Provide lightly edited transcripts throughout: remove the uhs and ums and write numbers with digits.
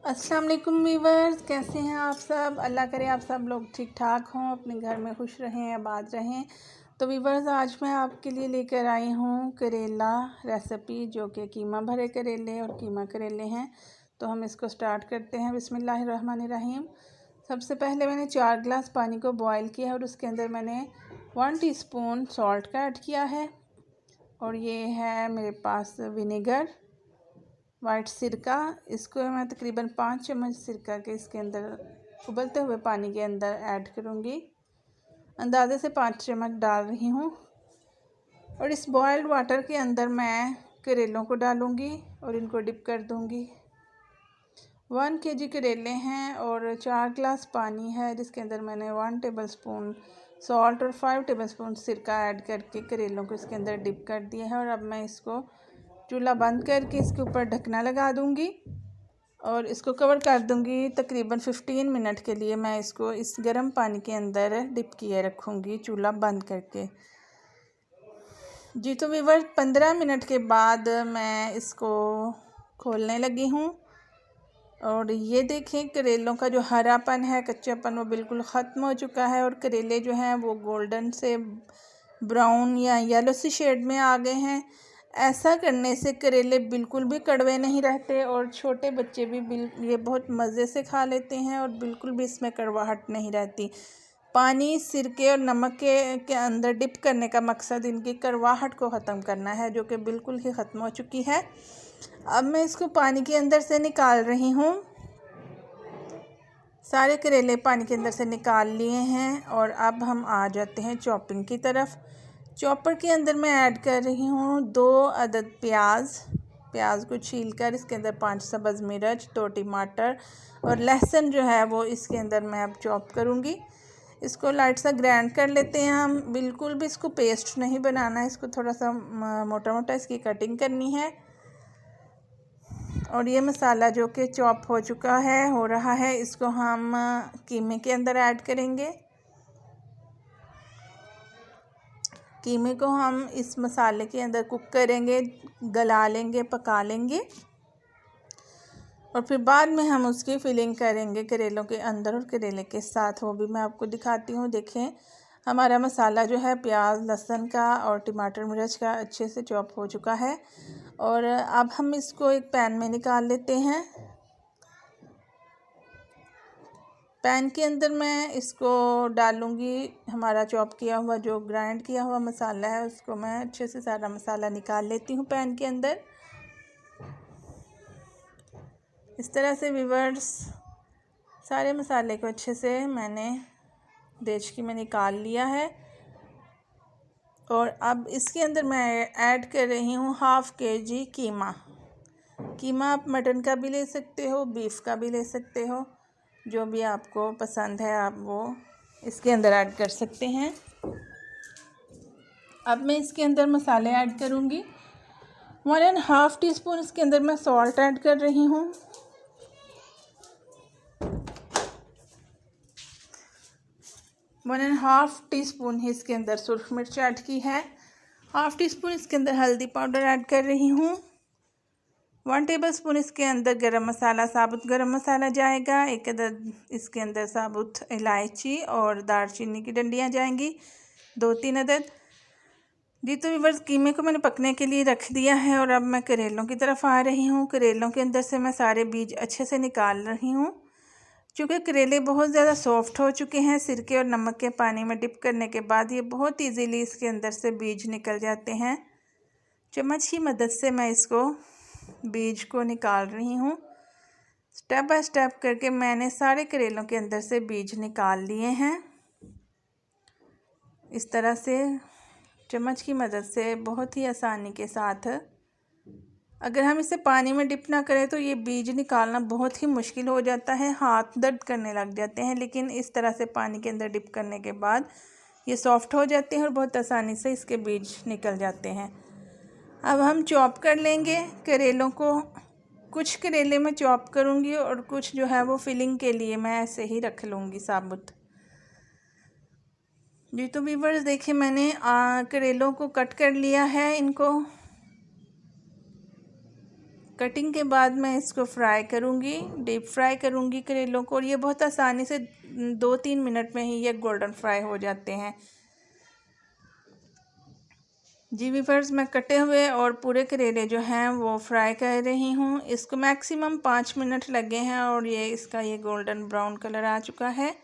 अस्सलाम वालेकुम वीवर्स, कैसे हैं आप सब। अल्लाह करे आप सब लोग ठीक ठाक हों, अपने घर में खुश रहें, आबाद रहें। तो वीवर्स, आज मैं आपके लिए लेकर आई हूँ करेला रेसिपी, जो कि कीमा भरे करेले और कीमा करेले हैं। तो हम इसको स्टार्ट करते हैं। बिस्मिल्लाहिर्रहमानिर्रहीम। सबसे पहले मैंने 4 गिलास पानी को बॉयल किया है और उसके अंदर मैंने 1 टीस्पून सॉल्ट का ऐड किया है। और ये है मेरे पास विनेगर, वाइट सिरका। इसको मैं तकरीबन 5 चम्मच सिरका के इसके अंदर उबलते हुए पानी के अंदर ऐड करूँगी। अंदाज़े से 5 चम्मच डाल रही हूँ। और इस बॉयल्ड वाटर के अंदर मैं करेलों को डालूँगी और इनको डिप कर दूँगी। 1 केजी करेले हैं और 4 गिलास पानी है, जिसके अंदर मैंने 1 टेबलस्पून सॉल्ट और 5 टेबलस्पून सिरका ऐड करके करेलों को इसके अंदर डिप कर दिया है। और अब मैं इसको चूल्हा बंद करके इसके ऊपर ढकना लगा दूंगी और इसको कवर कर दूंगी। तकरीबन 15 मिनट के लिए मैं इसको इस गर्म पानी के अंदर डिप किए रखूंगी, चूल्हा बंद करके। जी तो व्यूअर्स, 15 मिनट के बाद मैं इसको खोलने लगी हूँ और ये देखें, करेलों का जो हरापन है, कच्चापन, वो बिल्कुल ख़त्म हो चुका है और करेले जो हैं वो गोल्डन से ब्राउन या येलो सी शेड में आ गए हैं। ऐसा करने से करेले बिल्कुल भी कड़वे नहीं रहते और छोटे बच्चे भी ये बहुत मज़े से खा लेते हैं और बिल्कुल भी इसमें कड़वाहट नहीं रहती। पानी, सिरके और नमक के अंदर डिप करने का मकसद इनकी कड़वाहट को ख़त्म करना है, जो कि बिल्कुल ही ख़त्म हो चुकी है। अब मैं इसको पानी के अंदर से निकाल रही हूँ। सारे करेले पानी के अंदर से निकाल लिए हैं और अब हम आ जाते हैं चॉपिंग की तरफ। चॉपर के अंदर मैं ऐड कर रही हूँ 2 अदद प्याज को छीलकर इसके अंदर 5 सब्ज़ मिर्च, 2 टमाटर और लहसुन जो है वो इसके अंदर मैं अब चॉप करूँगी। इसको लाइट सा ग्राइंड कर लेते हैं हम। बिल्कुल भी इसको पेस्ट नहीं बनाना है, इसको थोड़ा सा मोटा मोटा इसकी कटिंग करनी है। और ये मसाला जो कि चॉप हो चुका है, हो रहा है, इसको हम कीमे के अंदर ऐड करेंगे। कीमे को हम इस मसाले के अंदर कुक करेंगे, गला लेंगे, पका लेंगे और फिर बाद में हम उसकी फिलिंग करेंगे करेलों के अंदर और करेले के साथ। वो भी मैं आपको दिखाती हूँ। देखें, हमारा मसाला जो है प्याज, लहसुन का और टमाटर, मिर्च का अच्छे से चॉप हो चुका है। और अब हम इसको एक पैन में निकाल लेते हैं। पैन के अंदर मैं इसको डालूँगी हमारा चॉप किया हुआ, जो ग्राइंड किया हुआ मसाला है, उसको मैं अच्छे से सारा मसाला निकाल लेती हूँ पैन के अंदर। इस तरह से व्यूअर्स, सारे मसाले को अच्छे से मैंने देचकी में निकाल लिया है। और अब इसके अंदर मैं ऐड कर रही हूँ 1/2 केजी कीमा। आप मटन का भी ले सकते हो, बीफ का भी ले सकते हो, जो भी आपको पसंद है आप वो इसके अंदर ऐड कर सकते हैं। अब मैं इसके अंदर मसाले ऐड करूँगी। 1.5 टीस्पून इसके अंदर मैं सॉल्ट ऐड कर रही हूँ। 1.5 टीस्पून ही इसके अंदर सुरख मिर्च ऐड की है। 1/2 टीस्पून इसके अंदर हल्दी पाउडर ऐड कर रही हूँ। 1 टेबलस्पून इसके अंदर गरम मसाला, साबुत गरम मसाला जाएगा। 1 अदद इसके अंदर साबुत इलायची और दालचीनी की डंडियाँ जाएंगी, 2-3 अदद। जी तो व्यूअर्स, कीमे को मैंने पकने के लिए रख दिया है और अब मैं करेलों की तरफ आ रही हूँ। करेलों के अंदर से मैं सारे बीज अच्छे से निकाल रही हूँ। चूँकि करेले बहुत ज़्यादा सॉफ्ट हो चुके हैं, सिरके और नमक के पानी में डिप करने के बाद ये बहुत इजीली इसके अंदर से बीज निकल जाते हैं। चम्मच की मदद से मैं इसको बीज को निकाल रही हूँ। स्टेप बाय स्टेप करके मैंने सारे करेलों के अंदर से बीज निकाल लिए हैं। इस तरह से चम्मच की मदद से बहुत ही आसानी के साथ। अगर हम इसे पानी में डिप ना करें तो ये बीज निकालना बहुत ही मुश्किल हो जाता है, हाथ दर्द करने लग जाते हैं। लेकिन इस तरह से पानी के अंदर डिप करने के बाद ये सॉफ्ट हो जाते हैं और बहुत आसानी से इसके बीज निकल जाते हैं। अब हम चॉप कर लेंगे करेलों को। कुछ करेले मैं चॉप करूँगी और कुछ जो है वो फिलिंग के लिए मैं ऐसे ही रख लूँगी साबुत। जी तो व्यूअर्स, देखिए मैंने करेलों को कट कर लिया है। इनको कटिंग के बाद मैं इसको फ्राई करूँगी, डीप फ्राई करूँगी करेलों को। और ये बहुत आसानी से 2-3 मिनट में ही ये गोल्डन फ्राई हो जाते हैं। जी व्यूअर्स, मैं कटे हुए और पूरे करेले जो हैं वो फ्राई कर रही हूँ। इसको मैक्सिमम 5 मिनट लगे हैं और ये गोल्डन ब्राउन कलर आ चुका है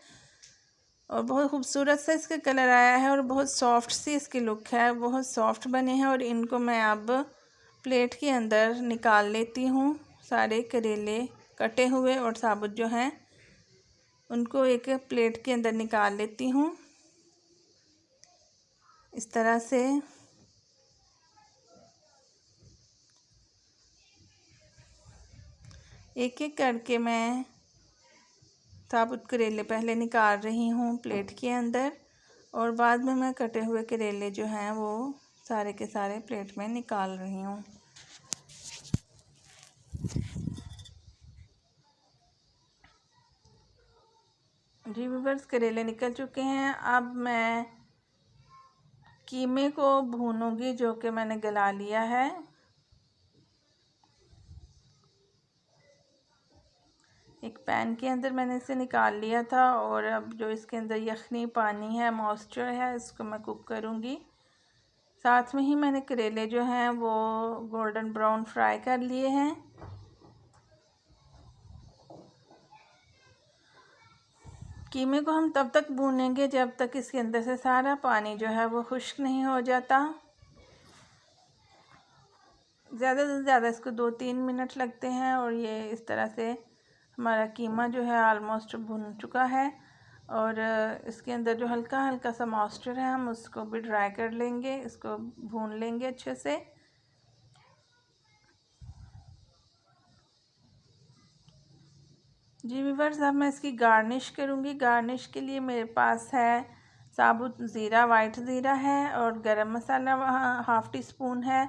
और बहुत खूबसूरत सा इसका कलर आया है और बहुत सॉफ्ट सी इसकी लुक है, बहुत सॉफ्ट बने हैं। और इनको मैं अब प्लेट के अंदर निकाल लेती हूँ। सारे करेले कटे हुए और साबुत जो हैं उनको एक प्लेट के अंदर निकाल लेती हूँ इस तरह से। एक एक करके मैं साबुत करेले पहले निकाल रही हूँ प्लेट के अंदर और बाद में मैं कटे हुए करेले जो हैं वो सारे के सारे प्लेट में निकाल रही हूँ। जी व्यूअर्स, करेले निकल चुके हैं। अब मैं कीमे को भूनूंगी जो कि मैंने गला लिया है। एक पैन के अंदर मैंने इसे निकाल लिया था और अब जो इसके अंदर यखनी पानी है, मॉइस्चर है, इसको मैं कुक करूँगी। साथ में ही मैंने करेले जो हैं वो गोल्डन ब्राउन फ्राई कर लिए हैं। कीमे को हम तब तक भूनेंगे जब तक इसके अंदर से सारा पानी जो है वो खुश्क नहीं हो जाता। ज़्यादा से ज़्यादा इसको 2-3 मिनट लगते हैं और ये इस तरह से हमारा कीमा जो है ऑलमोस्ट भुन चुका है। और इसके अंदर जो हल्का हल्का सा मॉइस्चर है हम उसको भी ड्राई कर लेंगे, इसको भून लेंगे अच्छे से। जी व्यूअर्स, अब मैं इसकी गार्निश करूँगी। गार्निश के लिए मेरे पास है साबुत ज़ीरा, वाइट ज़ीरा है और गरम मसाला 1/2 टीस्पून है।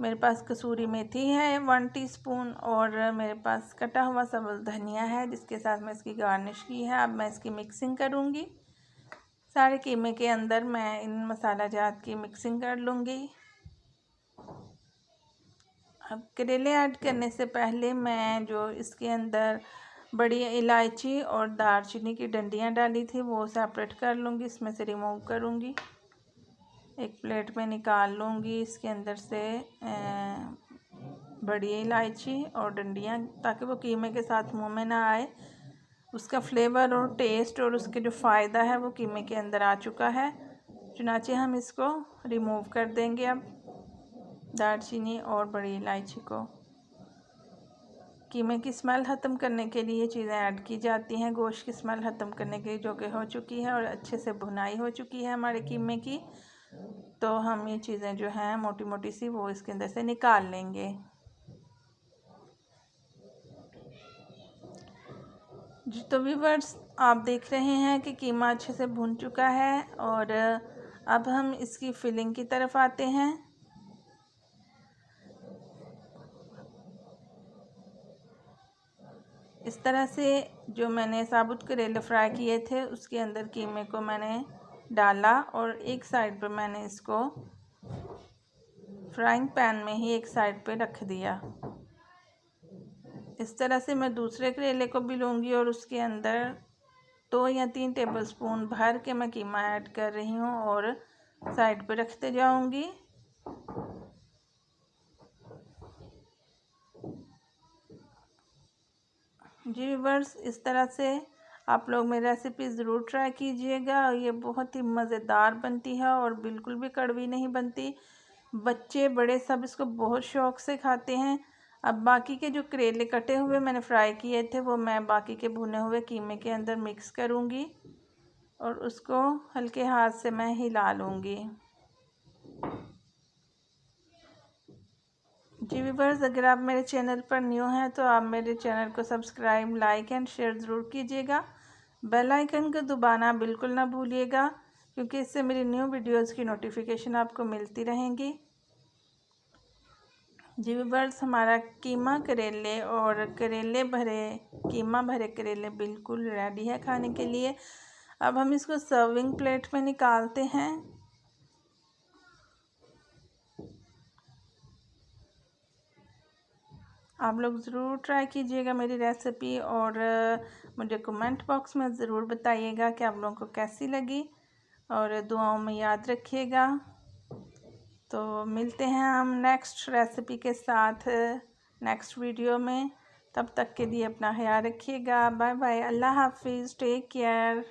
मेरे पास कसूरी मेथी है 1 टीस्पून और मेरे पास कटा हुआ सब्ज़ धनिया है जिसके साथ मैं इसकी गार्निश की है। अब मैं इसकी मिक्सिंग करूँगी। सारे कीमे के अंदर मैं इन मसाला जात की मिक्सिंग कर लूँगी। अब करेले ऐड करने से पहले मैं जो इसके अंदर बड़ी इलायची और दालचीनी की डंडियाँ डाली थी वो सेपरेट कर लूँगी, इसमें से रिमूव करूँगी। एक प्लेट में निकाल लूँगी इसके अंदर से बड़ी इलायची और डंडियाँ, ताकि वो कीमे के साथ मुंह में ना आए। उसका फ्लेवर और टेस्ट और उसके जो फ़ायदा है वो कीमे के अंदर आ चुका है, चुनाचे हम इसको रिमूव कर देंगे। अब दालचीनी और बड़ी इलायची को कीमे की स्मेल ख़त्म करने के लिए चीज़ें ऐड की जाती हैं, गोश्त की स्मेल ख़त्म करने के लिए, जो कि हो चुकी है और अच्छे से भुनाई हो चुकी है हमारे कीमे की। तो हम ये चीज़ें जो हैं मोटी मोटी सी वो इसके अंदर से निकाल लेंगे। जी तो व्यूअर्स, आप देख रहे हैं कि कीमा अच्छे से भुन चुका है और अब हम इसकी फिलिंग की तरफ आते हैं। इस तरह से जो मैंने साबुत करेले फ्राई किए थे उसके अंदर कीमे को मैंने डाला और एक साइड पर मैंने इसको फ्राइंग पैन में ही एक साइड पे रख दिया। इस तरह से मैं दूसरे करेले को भी लूँगी और उसके अंदर 2 या 3 टेबलस्पून भर के मैं कीमा ऐड कर रही हूँ और साइड पे रखते जाऊँगी। जी व्यूअर्स, इस तरह से आप लोग मेरी रेसिपी ज़रूर ट्राई कीजिएगा। ये बहुत ही मज़ेदार बनती है और बिल्कुल भी कड़वी नहीं बनती। बच्चे बड़े सब इसको बहुत शौक़ से खाते हैं। अब बाकी के जो करेले कटे हुए मैंने फ्राई किए थे वो मैं बाकी के भुने हुए कीमे के अंदर मिक्स करूँगी और उसको हल्के हाथ से मैं हिला लूँगी। जी व्यूअर्स, अगर आप मेरे चैनल पर न्यू हैं तो आप मेरे चैनल को सब्सक्राइब, लाइक एंड शेयर ज़रूर कीजिएगा। बेल आइकन को दबाना बिल्कुल ना भूलिएगा क्योंकि इससे मेरी न्यू वीडियोज़ की नोटिफिकेशन आपको मिलती रहेंगी। जी व्यूअर्स, हमारा कीमा करेले और कीमा भरे करेले बिल्कुल रेडी है खाने के लिए। अब हम इसको सर्विंग प्लेट में निकालते हैं। आप लोग ज़रूर ट्राई कीजिएगा मेरी रेसिपी, और मुझे कमेंट बॉक्स में ज़रूर बताइएगा कि आप लोगों को कैसी लगी, और दुआओं में याद रखिएगा। तो मिलते हैं हम नेक्स्ट रेसिपी के साथ नेक्स्ट वीडियो में। तब तक के लिए अपना ख्याल रखिएगा। बाय बाय, अल्लाह हाफिज़, टेक केयर।